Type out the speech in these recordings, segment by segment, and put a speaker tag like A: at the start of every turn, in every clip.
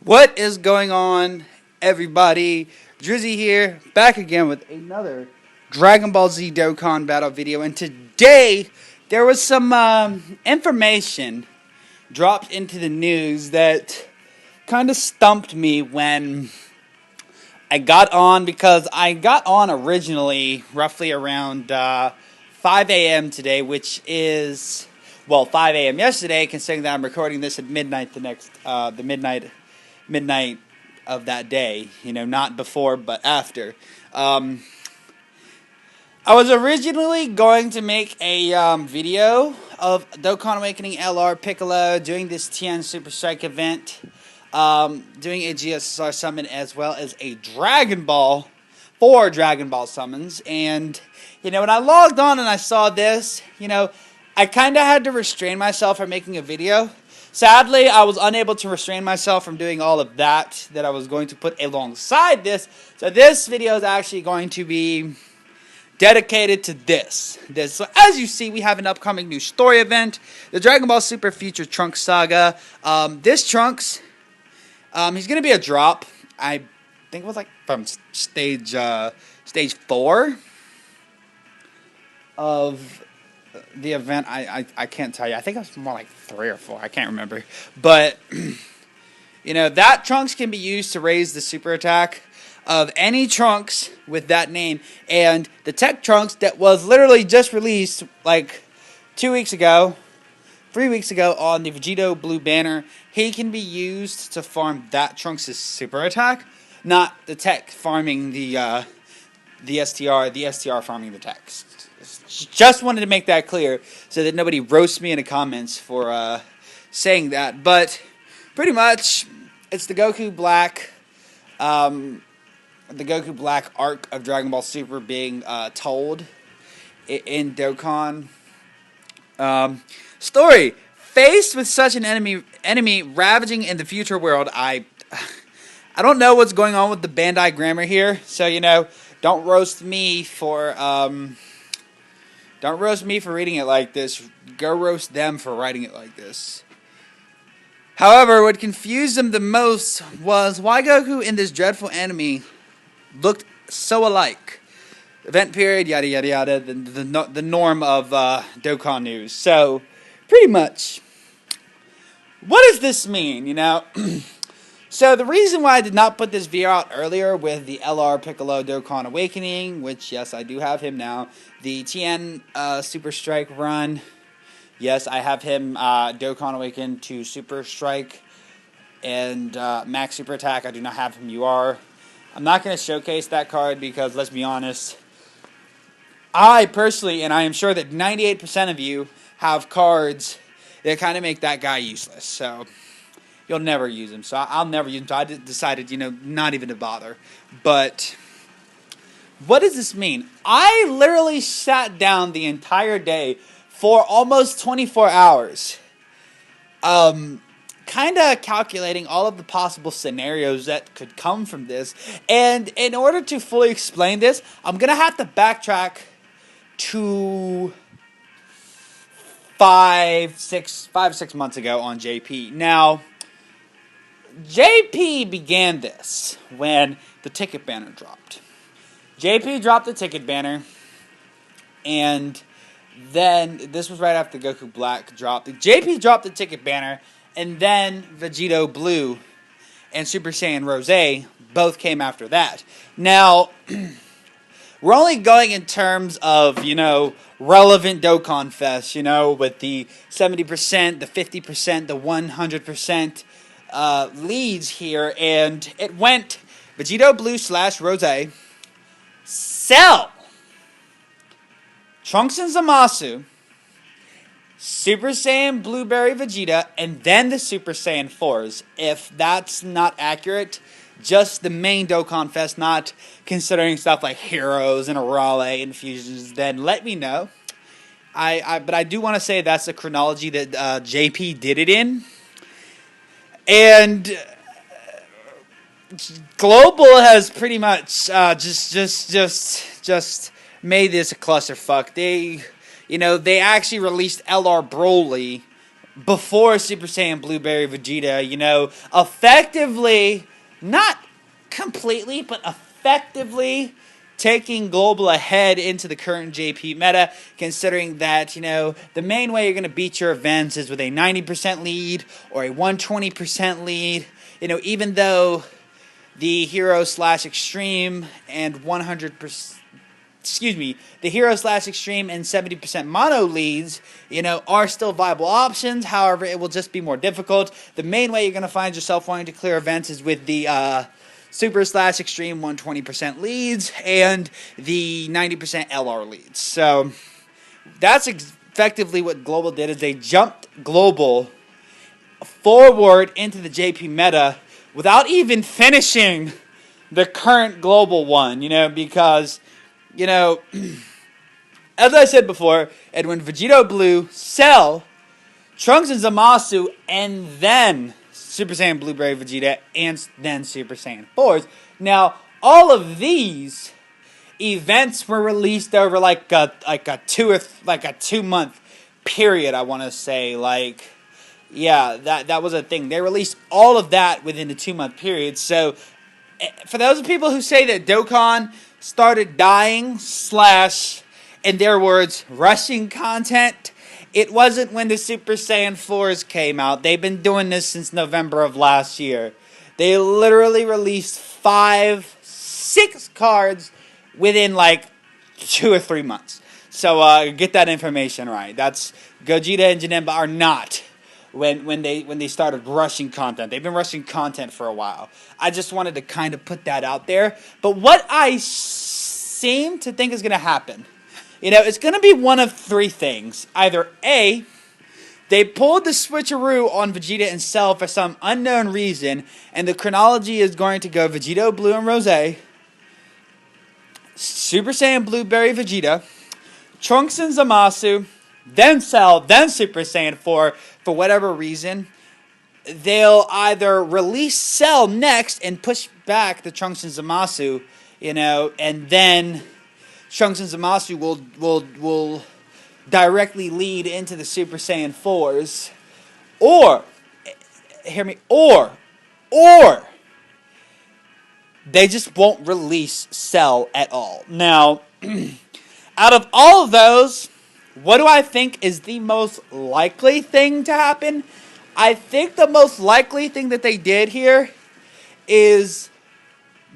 A: What is going on, everybody? Drizzy here, back again with another Dragon Ball Z Dokkan battle video. And today, there was some information dropped into the news that kind of stumped me when I got on, because I got on originally roughly around 5 a.m. today, which is, well, 5 a.m. yesterday, considering that I'm recording this at midnight the midnight of that day, not before but after. I was originally going to make a video of Dokkan Awakening LR Piccolo doing this TN Super Strike event, doing a GSSR summon as well as a Dragon Ball, 4 Dragon Ball summons. And, when I logged on and I saw this, I kind of had to restrain myself from making a video. Sadly, I was unable to restrain myself from doing all of that I was going to put alongside this. So this video is actually going to be dedicated to this. So as you see, we have an upcoming new story event, the Dragon Ball Super Future Trunks Saga. This Trunks, he's going to be a drop. I think it was like from stage 4 of the event. I can't tell you. I think it was more like 3 or 4. I can't remember. But, that Trunks can be used to raise the super attack of any Trunks with that name. And the Tech Trunks that was literally just released like 2 weeks ago, 3 weeks ago on the Vegito Blue banner, he can be used to farm that Trunks' super attack. Not the Tech farming the STR farming the Tech. Just wanted to make that clear so that nobody roasts me in the comments for saying that. But pretty much, it's the Goku Black, arc of Dragon Ball Super being told in Dokkan. Story: faced with such an enemy ravaging in the future world, I don't know what's going on with the Bandai grammar here. So don't roast me for Don't roast me for reading it like this. Go roast them for writing it like this. However, what confused them the most was why Goku and this dreadful enemy looked so alike. Event period, yada yada yada, the norm of Dokkan news. So, pretty much, what does this mean, So the reason why I did not put this video out earlier with the LR Piccolo Dokkan Awakening, which, yes, I do have him now, the TN Super Strike run, yes, I have him Dokkan Awakened to Super Strike and Max Super Attack. I do not have him UR. I'm not going to showcase that card because, let's be honest, I personally, and I am sure that 98% of you have cards that kind of make that guy useless, so you'll never use him, so I'll never use him. So I decided, not even to bother. But what does this mean? I literally sat down the entire day for almost 24 hours, kind of calculating all of the possible scenarios that could come from this. And in order to fully explain this, I'm gonna have to backtrack to 5-6 months ago on JP. Now, JP began this when the ticket banner dropped. JP dropped the ticket banner, and then this was right after Goku Black dropped. JP dropped the ticket banner, and then Vegito Blue and Super Saiyan Rose both came after that. Now, we're only going in terms of, relevant Dokkan Fest, with the 70%, the 50%, the 100%. Leads here, and it went Vegito Blue / Rose, Cell, Trunks and Zamasu, Super Saiyan Blueberry Vegeta, and then the Super Saiyan 4s. If that's not accurate, just the main Dokkan Fest, not considering stuff like Heroes and Arale and Fusions, then let me know. But I do want to say that's the chronology that JP did it in. And Global has pretty much just made this a clusterfuck. They actually released LR Broly before Super Saiyan Blueberry Vegeta, you know, effectively, not completely, but effectively taking Global ahead into the current JP meta, considering that, you know, the main way you're going to beat your events is with a 90% lead or a 120% lead. You know, even though the Hero slash Extreme and 100%, the Hero slash Extreme and 70% mono leads, you know, are still viable options. However, it will just be more difficult. The main way you're going to find yourself wanting to clear events is with the Super slash Extreme 120% leads and the 90% LR leads. So that's effectively what Global did, is they jumped Global forward into the JP meta without even finishing the current Global one, you know, because, you know, as I said before, and when Vegito Blue, Cell, Trunks and Zamasu, and then Super Saiyan Blueberry Vegeta, and then Super Saiyan 4s. Now, all of these events were released over like a 2-month period, I want to say. Like, yeah, that was a thing. They released all of that within a 2-month period. So, for those people who say that Dokkan started dying / in their words, rushing content, it wasn't when the Super Saiyan 4s came out. They've been doing this since November of last year. They literally released 5-6 cards within like 2 or 3 months. So get that information right. That's Gogeta and Janemba are not when they started rushing content. They've been rushing content for a while. I just wanted to kind of put that out there. But what I seem to think is going to happen, you know, it's going to be one of 3 things. Either A, they pulled the switcheroo on Vegeta and Cell for some unknown reason, and the chronology is going to go Vegito Blue and Rose, Super Saiyan Blueberry Vegeta, Trunks and Zamasu, then Cell, then Super Saiyan 4, for whatever reason. They'll either release Cell next and push back the Trunks and Zamasu, you know, and then Trunks and Zamasu will directly lead into the Super Saiyan 4s. Or, hear me, or they just won't release Cell at all. Now, out of all of those, what do I think is the most likely thing to happen? I think the most likely thing that they did here is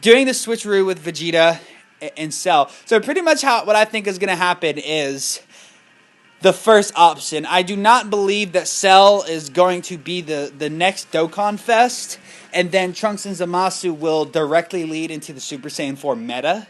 A: doing the switcheroo with Vegeta and Cell. So pretty much what I think is going to happen is the first option. I do not believe that Cell is going to be the next Dokkan Fest, and then Trunks and Zamasu will directly lead into the Super Saiyan 4 meta.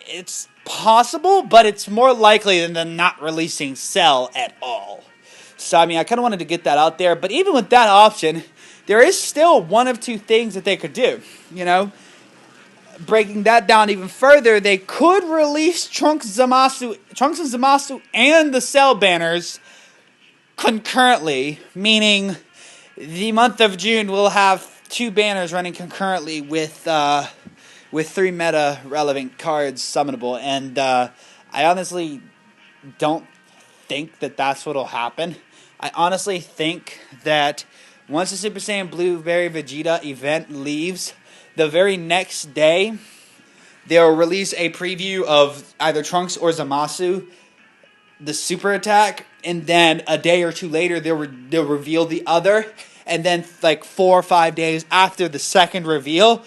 A: It's possible, but it's more likely than them not releasing Cell at all. So, I mean, I kind of wanted to get that out there. But even with that option, there is still one of 2 things that they could do, you know. Breaking that down even further, they could release Trunks and Zamasu and the Cell banners concurrently, meaning the month of June will have 2 banners running concurrently with 3 meta relevant cards summonable, and I honestly don't think that that's what'll happen. I honestly think that once the Super Saiyan Blueberry Vegeta event leaves, the very next day, they'll release a preview of either Trunks or Zamasu, the super attack, and then a day or 2 later, they'll reveal the other, and then like 4 or 5 days after the second reveal,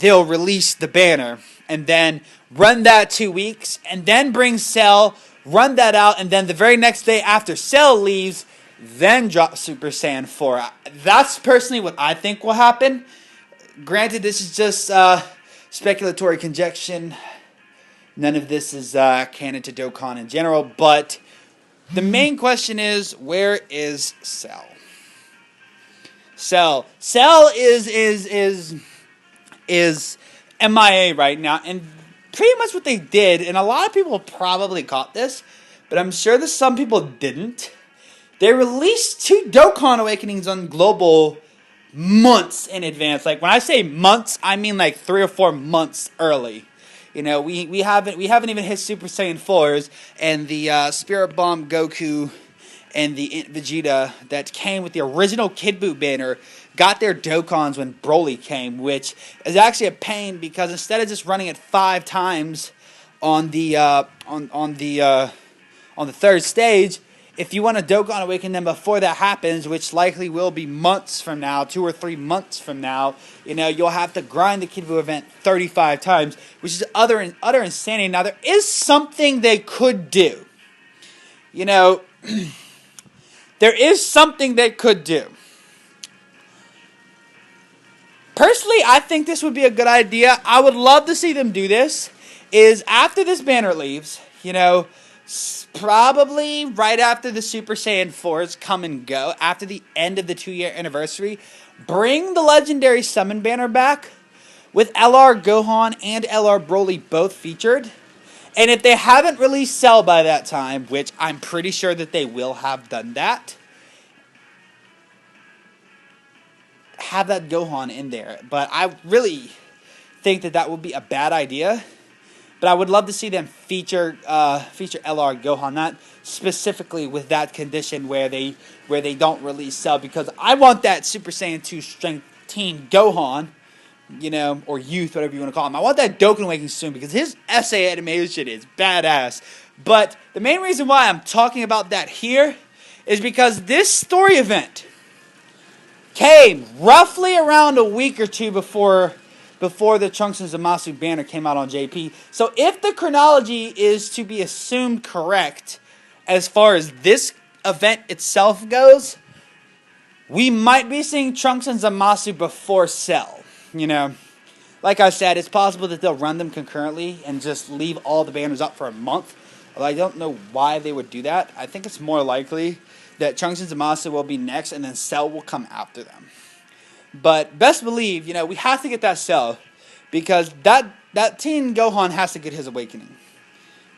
A: they'll release the banner, and then run that 2 weeks, and then bring Cell, run that out, and then the very next day after Cell leaves, then drop Super Saiyan 4. That's personally what I think will happen. Granted, this is just speculatory conjecture. None of this is canon to Dokkan in general, but the main question is, where is Cell? Cell is MIA right now, and pretty much what they did, and a lot of people probably caught this, but I'm sure that some people didn't. They released 2 Dokkan Awakenings on Global months in advance. Like, when I say months, I mean like 3 or 4 months early. You know, we haven't even hit Super Saiyan 4s, and the Spirit Bomb Goku and the Vegeta that came with the original Kid Buu banner got their Dokkans when Broly came, which is actually a pain because instead of just running it 5 times on the third stage, if you want to Dokkan awaken them before that happens, which likely will be months from now, 2 or 3 months from now, you'll have to grind the Kid Buu event 35 times, which is utter insanity. Now, there is something they could do. There is something they could do. Personally, I think this would be a good idea. I would love to see them do this. Is after this banner leaves, probably right after the Super Saiyan 4s come and go, after the end of the 2-year anniversary, bring the Legendary Summon banner back with LR Gohan and LR Broly both featured. And if they haven't released Cell by that time, which I'm pretty sure that they will have done that, have that Gohan in there. But I really think that would be a bad idea. But I would love to see them feature LR Gohan, not specifically with that condition where they don't release Cell, because I want that Super Saiyan 2 Strength Teen Gohan, or Youth, whatever you want to call him. I want that Dokkan Awakening soon because his essay animation is badass. But the main reason why I'm talking about that here is because this story event came roughly around a week or two before the Trunks and Zamasu banner came out on JP. So if the chronology is to be assumed correct as far as this event itself goes, we might be seeing Trunks and Zamasu before Cell. Like I said, it's possible that they'll run them concurrently and just leave all the banners up for a month. Although I don't know why they would do that. I think it's more likely that Trunks and Zamasu will be next and then Cell will come after them. But best believe, we have to get that Cell, because that Teen Gohan has to get his awakening.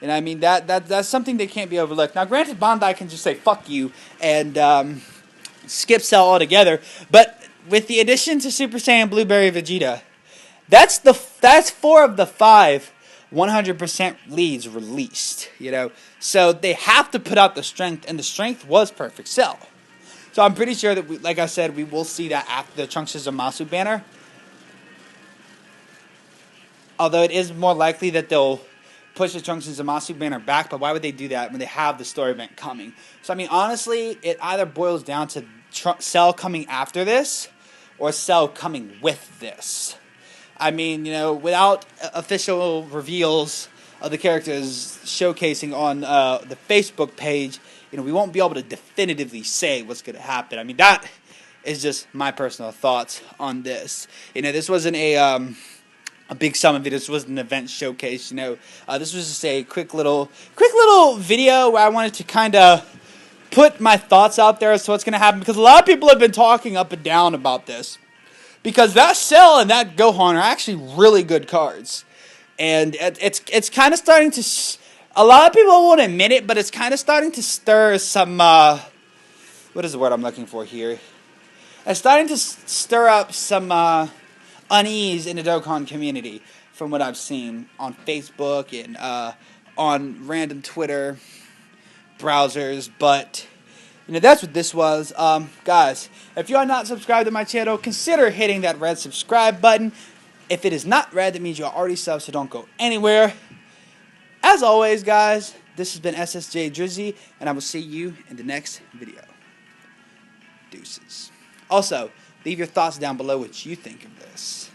A: And I mean, that's something that can't be overlooked. Now, granted, Bandai can just say, fuck you, and skip Cell altogether. But with the addition to Super Saiyan Blueberry Vegeta, that's 4 of the 5 100% leads released. So they have to put out the strength, and the strength was Perfect Cell. So I'm pretty sure that, like I said, we will see that after the Trunks and Zamasu banner. Although it is more likely that they'll push the Trunks and Zamasu banner back, but why would they do that when they have the story event coming? So, I mean, honestly, it either boils down to Cell coming after this, or Cell coming with this. I mean, without official reveals of the characters showcasing on the Facebook page, we won't be able to definitively say what's going to happen. I mean, that is just my personal thoughts on this. This wasn't a big summon video. This wasn't an event showcase. This was just a quick little video where I wanted to kind of put my thoughts out there as to what's going to happen, because a lot of people have been talking up and down about this. Because that Cell and that Gohan are actually really good cards. And it's kind of starting to... A lot of people won't admit it, but it's kind of starting to stir some... what is the word I'm looking for here? It's starting to stir up some unease in the Dokkan community, from what I've seen on Facebook and on random Twitter browsers. But... that's what this was. Guys, if you are not subscribed to my channel, consider hitting that red subscribe button. If it is not red, that means you are already subbed, so don't go anywhere. As always, guys, this has been SSJ Drizzy, and I will see you in the next video. Deuces. Also, leave your thoughts down below what you think of this.